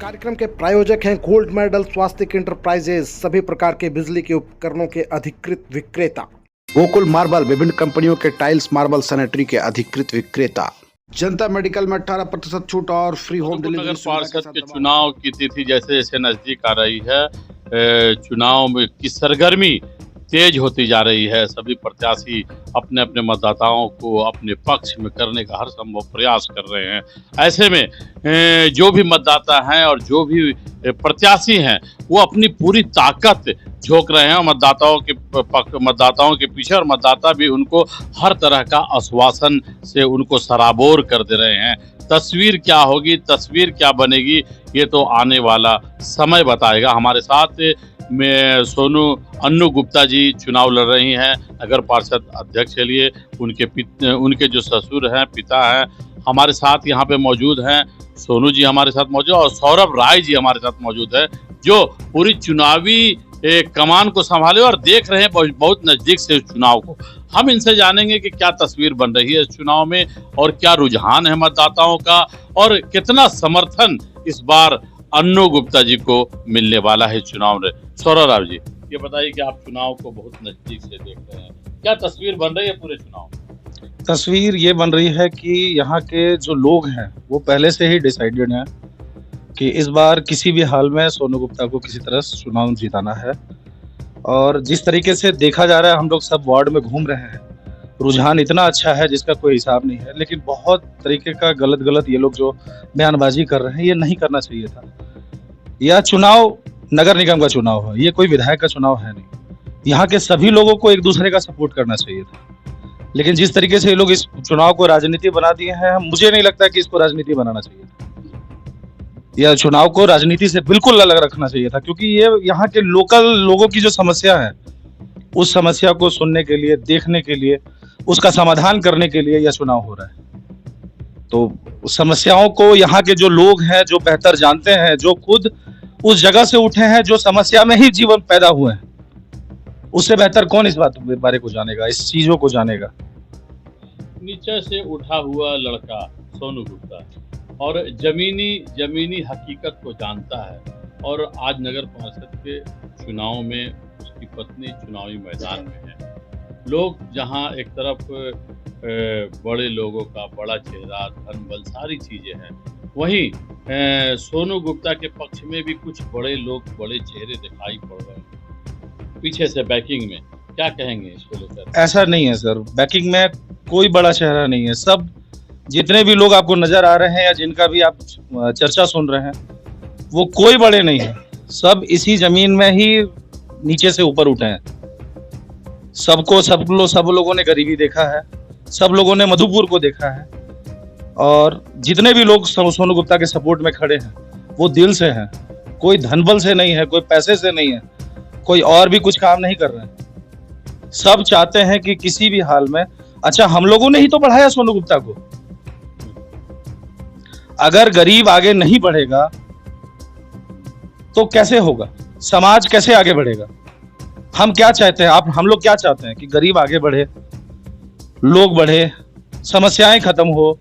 कार्यक्रम के प्रायोजक हैं गोल्ड मेडल स्वास्तिक इंटरप्राइजेज, सभी प्रकार के बिजली के उपकरणों के अधिकृत विक्रेता। गोकुल मार्बल, विभिन्न कंपनियों के टाइल्स, मार्बल, सैनिटरी के अधिकृत विक्रेता। जनता मेडिकल में 18% छूट और फ्री होम डिलीवरी। नगर पार्षद के चुनाव की तिथि जैसे जैसे नजदीक आ रही है, चुनाव में की सरगर्मी तेज होती जा रही है। सभी प्रत्याशी अपने अपने मतदाताओं को अपने पक्ष में करने का हर संभव प्रयास कर रहे हैं। ऐसे में जो भी मतदाता हैं और जो भी प्रत्याशी हैं वो अपनी पूरी ताकत झोंक रहे हैं मतदाताओं के पीछे, और मतदाता भी उनको हर तरह का आश्वासन से उनको सराबोर कर दे रहे हैं। तस्वीर क्या होगी, तस्वीर क्या बनेगी, ये तो आने वाला समय बताएगा। हमारे साथ में सोनू अन्नू गुप्ता जी चुनाव लड़ रही हैं नगर पार्षद अध्यक्ष के लिए। उनके जो ससुर हैं, पिता हैं, हमारे साथ यहाँ पे मौजूद हैं। सोनू जी हमारे साथ मौजूद और सौरभ राय जी हमारे साथ मौजूद है, जो पूरी चुनावी कमान को संभाले और देख रहे हैं बहुत नजदीक से चुनाव को। हम इनसे जानेंगे कि क्या तस्वीर बन रही है इस चुनाव में और क्या रुझान है मतदाताओं का, और कितना समर्थन इस बार अन्नू गुप्ता जी को मिलने वाला है चुनाव में। सौरभ राव जी, ये बताइए कि आप चुनाव को बहुत नजदीक से देख रहे हैं, क्या तस्वीर बन रही है पूरे चुनाव में? तस्वीर ये बन रही है कि यहाँ के जो लोग हैं वो पहले से ही डिसाइडेड हैं कि इस बार किसी भी हाल में सोनू गुप्ता को किसी तरह चुनाव जिताना है। और जिस तरीके से देखा जा रहा है, हम लोग सब वार्ड में घूम रहे हैं, रुझान इतना अच्छा है जिसका कोई हिसाब नहीं है। लेकिन बहुत तरीके का गलत ये लोग जो बयानबाजी कर रहे हैं, ये नहीं करना चाहिए था। यह चुनाव नगर निगम का चुनाव है, ये कोई विधायक का चुनाव है नहीं। यहाँ के सभी लोगों को एक दूसरे का सपोर्ट करना चाहिए था। लेकिन जिस तरीके से ये लोग इस चुनाव को राजनीति बना दिए हैं, मुझे नहीं लगता कि इसको राजनीति बनाना चाहिए था। यह चुनाव को राजनीति से बिल्कुल अलग रखना चाहिए था, क्योंकि ये यहाँ के लोकल लोगों की जो समस्या है, उस समस्या को सुनने के लिए, देखने के लिए, उसका समाधान करने के लिए यह चुनाव हो रहा है। तो समस्याओं को यहाँ के जो लोग हैं, जो बेहतर जानते हैं, जो खुद उस जगह से उठे हैं, जो समस्या में ही जीवन पैदा हुए हैं, उससे बेहतर कौन इस बारे को जानेगा, इस चीजों को जानेगा। नीचे से उठा हुआ लड़का सोनू गुप्ता और जमीनी हकीकत को जानता है, और आज नगर पार्षद के चुनाव में उसकी पत्नी चुनावी मैदान में है। लोग जहां एक तरफ बड़े लोगों का बड़ा चेहरा, धन बल, सारी चीजें हैं, वहीं सोनू गुप्ता के पक्ष में भी कुछ बड़े लोग, बड़े चेहरे दिखाई पड़ रहे हैं पीछे से बैकिंग में। क्या कहेंगे इसको लेकर? ऐसा नहीं है सर, बैकिंग में कोई बड़ा चेहरा नहीं है। सब जितने भी लोग आपको नजर आ रहे हैं या जिनका भी आप चर्चा सुन रहे हैं, वो कोई बड़े नहीं है। सब इसी जमीन में ही नीचे से ऊपर उठे हैं। सब लोगों ने गरीबी देखा है, सब लोगों ने मधुपुर को देखा है, और जितने भी लोग सोनू गुप्ता के सपोर्ट में खड़े हैं वो दिल से हैं। कोई धनबल से नहीं है, कोई पैसे से नहीं है, कोई और भी कुछ काम नहीं कर रहे हैं। सब चाहते हैं कि किसी भी हाल में, अच्छा हम लोगों ने ही तो बढ़ाया सोनू गुप्ता को। अगर गरीब आगे नहीं बढ़ेगा तो कैसे होगा, समाज कैसे आगे बढ़ेगा? हम क्या चाहते हैं, हम लोग क्या चाहते हैं कि गरीब आगे बढ़े, लोग बढ़े, समस्याएं खत्म हो।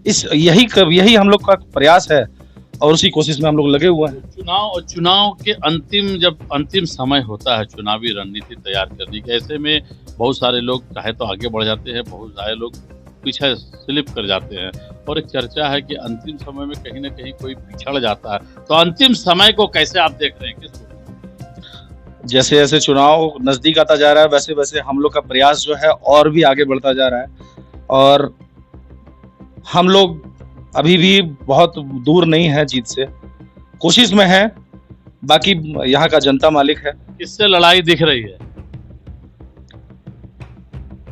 यही हम लोग का प्रयास है और उसी कोशिश में हम लोग लगे हुए हैं। चुनाव के जब अंतिम समय होता है चुनावी रणनीति तैयार करने के, ऐसे में बहुत सारे लोग चाहे तो आगे बढ़ जाते हैं, बहुत सारे लोग पीछे स्लिप कर जाते हैं, और एक चर्चा है कि अंतिम समय में कहीं ना कहीं कोई पिछड़ जाता है। तो अंतिम समय को कैसे आप देख रहे हैं? जैसे जैसे चुनाव नजदीक आता जा रहा है, वैसे वैसे हम लोग का प्रयास जो है और भी आगे बढ़ता जा रहा है, और हम लोग अभी भी बहुत दूर नहीं है जीत से, कोशिश में है। बाकी यहाँ का जनता मालिक है। किससे लड़ाई दिख रही है?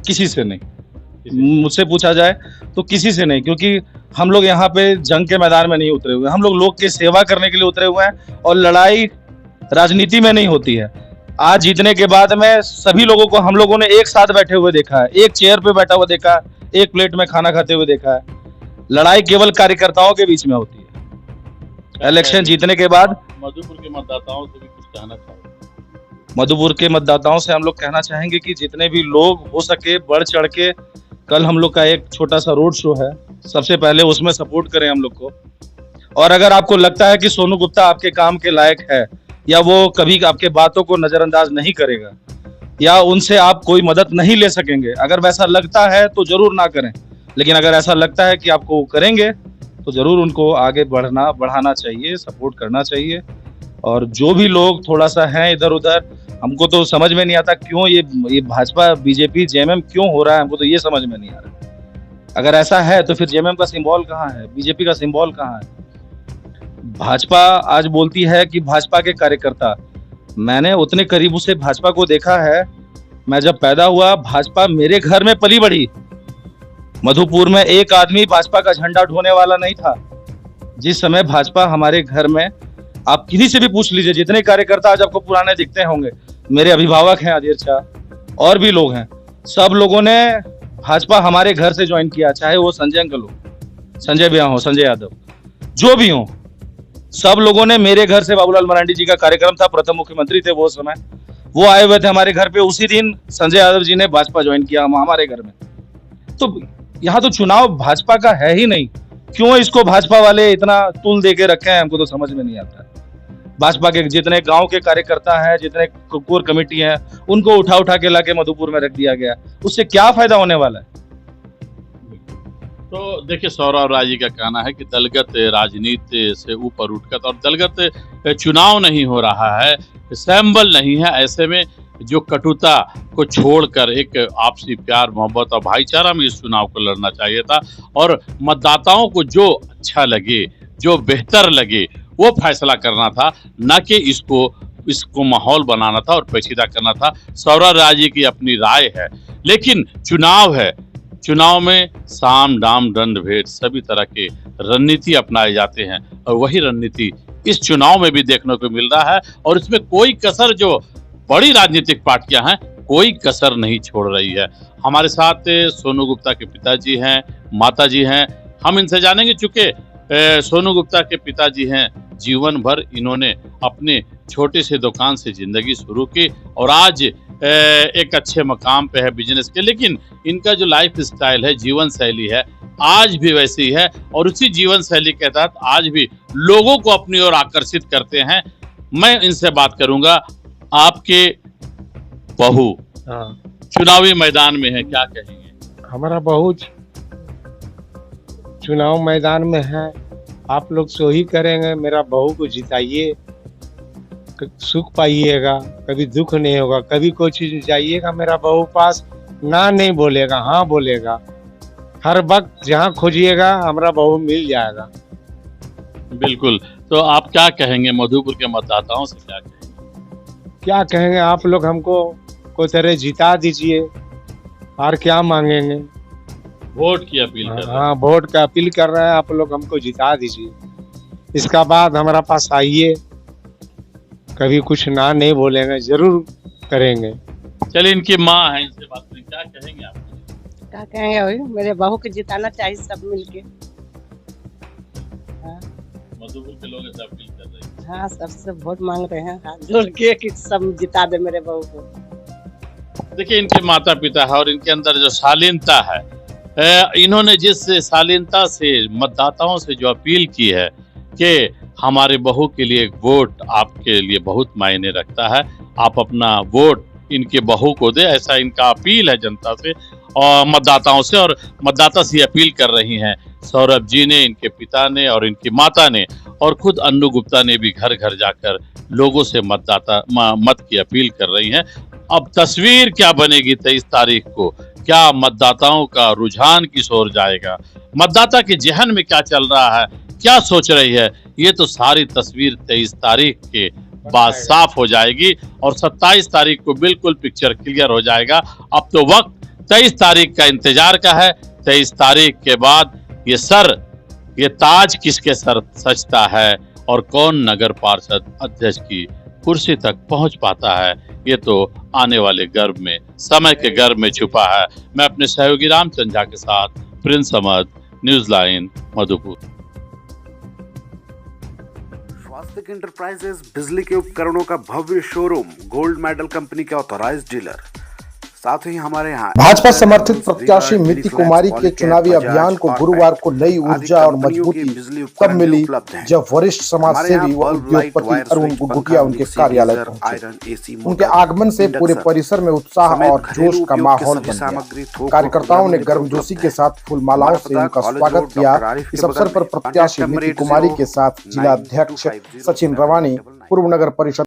किसी से नहीं। मुझसे पूछा जाए तो किसी से नहीं, क्योंकि हम लोग यहाँ पे जंग के मैदान में नहीं उतरे हुए, हम लोग की सेवा करने के लिए उतरे हुए हैं, और लड़ाई राजनीति में नहीं होती है। आज जीतने के बाद में सभी लोगों को हम लोगों ने एक साथ बैठे हुए देखा है, एक चेयर पे बैठा हुआ देखा है, एक प्लेट में खाना खाते हुए देखा है। लड़ाई केवल कार्यकर्ताओं के बीच में होती है। इलेक्शन जीतने के बाद मधुपुर के मतदाताओं से भी कुछ कहना चाहिए? मधुपुर के मतदाताओं से हम लोग कहना चाहेंगे कि जितने भी लोग हो सके बढ़ चढ़ के, कल हम लोग का एक छोटा सा रोड शो है, सबसे पहले उसमें सपोर्ट करें हम लोग को। और अगर आपको लगता है कि सोनू गुप्ता आपके काम के लायक है, या वो कभी आपके बातों को नजरअंदाज नहीं करेगा, या उनसे आप कोई मदद नहीं ले सकेंगे, अगर वैसा लगता है तो जरूर ना करें। लेकिन अगर ऐसा लगता है कि आपको करेंगे तो जरूर उनको आगे बढ़ाना चाहिए, सपोर्ट करना चाहिए। और जो भी लोग थोड़ा सा हैं इधर उधर, हमको तो समझ में नहीं आता क्यों ये भाजपा बीजेपी जेएमएम क्यों हो रहा है, हमको तो ये समझ में नहीं आ रहा। अगर ऐसा है तो फिर जेएमएम का सिंबल कहाँ है, बीजेपी का सिंबल कहाँ है? भाजपा आज बोलती है कि भाजपा के कार्यकर्ता, मैंने उतने करीब से भाजपा को देखा है। मैं जब पैदा हुआ भाजपा मेरे घर में पली बढ़ी। मधुपुर में एक आदमी भाजपा का झंडा ढोने वाला नहीं था। जिस समय भाजपा हमारे घर में, आप किसी से भी पूछ लीजिए, जितने कार्यकर्ता आज आपको पुराने दिखते होंगे, मेरे अभिभावक हैं अधीर शाह और भी लोग हैं, सब लोगों ने भाजपा हमारे घर से ज्वाइन किया। चाहे वो संजय अंकल हो, संजय भैया हो, संजय यादव, जो भी हो, सब लोगों ने मेरे घर से, बाबूलाल मरांडी जी का कार्यक्रम था, प्रथम मुख्यमंत्री थे वो समय, वो आए हुए थे हमारे घर पे। उसी दिन संजय यादव जी ने भाजपा ज्वाइन किया हमारे घर में। तो यहाँ तो चुनाव भाजपा का है ही नहीं, क्यों इसको भाजपा वाले इतना तुल दे के रखे हैं, हमको तो समझ में नहीं आता। भाजपा के जितने गांव के कार्यकर्ता हैं, जितने कोर कमेटी हैं, उनको उठा उठा के लाके मधुपुर में रख दिया गया। उससे क्या फायदा होने वाला है? तो देखिए, सौरभ राय जी का कहना है कि दलगत राजनीति से ऊपर उठकर, और दलगत चुनाव नहीं हो रहा है, सैंबल नहीं है, ऐसे में जो कटुता को छोड़कर एक आपसी प्यार मोहब्बत और भाईचारा में इस चुनाव को लड़ना चाहिए था, और मतदाताओं को जो अच्छा लगे, जो बेहतर लगे, वो फैसला करना था, न कि इसको माहौल बनाना था और पेचीदा करना था। सौरभ राय जी की अपनी राय है, लेकिन चुनाव है, चुनाव में साम दाम दंड भेद सभी तरह के रणनीति अपनाए जाते हैं, और वही रणनीति इस चुनाव में भी देखने को मिल रहा है। और इसमें कोई कसर, जो बड़ी राजनीतिक पार्टियां हैं, कोई कसर नहीं छोड़ रही है। हमारे साथ सोनू गुप्ता के पिताजी हैं, माता जी हैं, हम इनसे जानेंगे। चूंकि सोनू गुप्ता के पिताजी हैं, जीवन भर इन्होंने अपने छोटे से दुकान से जिंदगी शुरू की और आज एक अच्छे मकाम पे है बिजनेस के, लेकिन इनका जो लाइफ स्टाइल है, जीवन शैली है, आज भी वैसी है, और उसी जीवन शैली के तहत आज भी लोगों को अपनी ओर आकर्षित करते हैं। मैं इनसे बात करूंगा। आपके बहू चुनावी मैदान में है, क्या कहेंगे? हमारा बहू चुनाव मैदान में है, आप लोग सो ही करेंगे, मेरा बहू को जिताइए, सुख पाइएगा, कभी दुख नहीं होगा। कभी कोई चीज जाइएगा मेरा बहू पास, ना नहीं बोलेगा, हाँ बोलेगा। हर वक्त जहाँ खोजिएगा हमारा बहू मिल जाएगा। बिल्कुल। तो आप क्या कहेंगे मधुपुर के मतदाताओं से, क्या कहेंगे? क्या कहेंगे, आप लोग हमको कोई तरह जिता दीजिए, और क्या मांगेंगे। वोट की अपील कर रहे हैं। हाँ, वोट का अपील कर रहे हैं, आप लोग हमको जिता दीजिए। इसका बाद हमारा पास आइए, कभी कुछ ना नहीं बोलेंगे, जरूर करेंगे। चलिए, इनकी माँ है, इनसे बात करें, क्या कहेंगे आप? क्या कहेंगे भाई, मेरे बहू को जिताना चाहिए सब मिलके। मधुपुर के लोग ऐसा अपील कर रहे हैं। हाँ, सबसे वोट मांग रहे हैं हाथ जोड़ के कि सब जिता दे मेरे बहू को। देखिए, इनके माता पिता है और इनके अंदर जो शालीनता है, इन्होंने जिस शालीनता से मतदाताओं से जो अपील की है कि हमारे बहू के लिए वोट आपके लिए बहुत मायने रखता है, आप अपना वोट इनके बहू को दे, ऐसा इनका अपील है जनता से और मतदाताओं से। और मतदाता से अपील कर रही हैं सौरभ जी ने, इनके पिता ने और इनकी माता ने, और खुद अन्नू गुप्ता ने भी घर घर जाकर लोगों से मत की अपील कर रही हैं। अब तस्वीर क्या बनेगी 23 तारीख को, क्या मतदाताओं का रुझान किस ओर जाएगा, मतदाता के जहन में क्या चल रहा है, क्या सोच रही है, ये तो सारी तस्वीर 23 तारीख के बाद साफ हो जाएगी और 27 तारीख को बिल्कुल पिक्चर क्लियर हो जाएगा। अब तो वक्त 23 तारीख का इंतजार का है। 23 तारीख के बाद ये ताज किसके सर सजता है और कौन नगर पार्षद अध्यक्ष की कुर्सी तक पहुंच पाता है, ये तो आने वाले गर्भ में, समय के गर्भ में छुपा है। मैं अपने सहयोगी रामचंद्र झा के साथ Prince Ahmad, news line, Madhupur. Swastik enterprises बिजली के उपकरणों का भव्य शोरूम, गोल्ड मेडल कंपनी के ऑथराइज्ड डीलर। साथ ही हमारे यहाँ भाजपा समर्थित प्रत्याशी मिति कुमारी के चुनावी अभियान को गुरुवार को नई ऊर्जा और मजबूती तब मिली जब वरिष्ठ समाज सेवी व उद्योगपति अरुण गुगुटिया उनके कार्यालय पहुंचे। उनके आगमन से पूरे परिसर में उत्साह और जोश का माहौल बन गया। कार्यकर्ताओं ने गर्मजोशी के साथ फूलमालाओं से उनका स्वागत किया। इस अवसर पर प्रत्याशी मिति कुमारी के साथ जिला अध्यक्ष सचिन रवानी, पूर्व नगर परिषद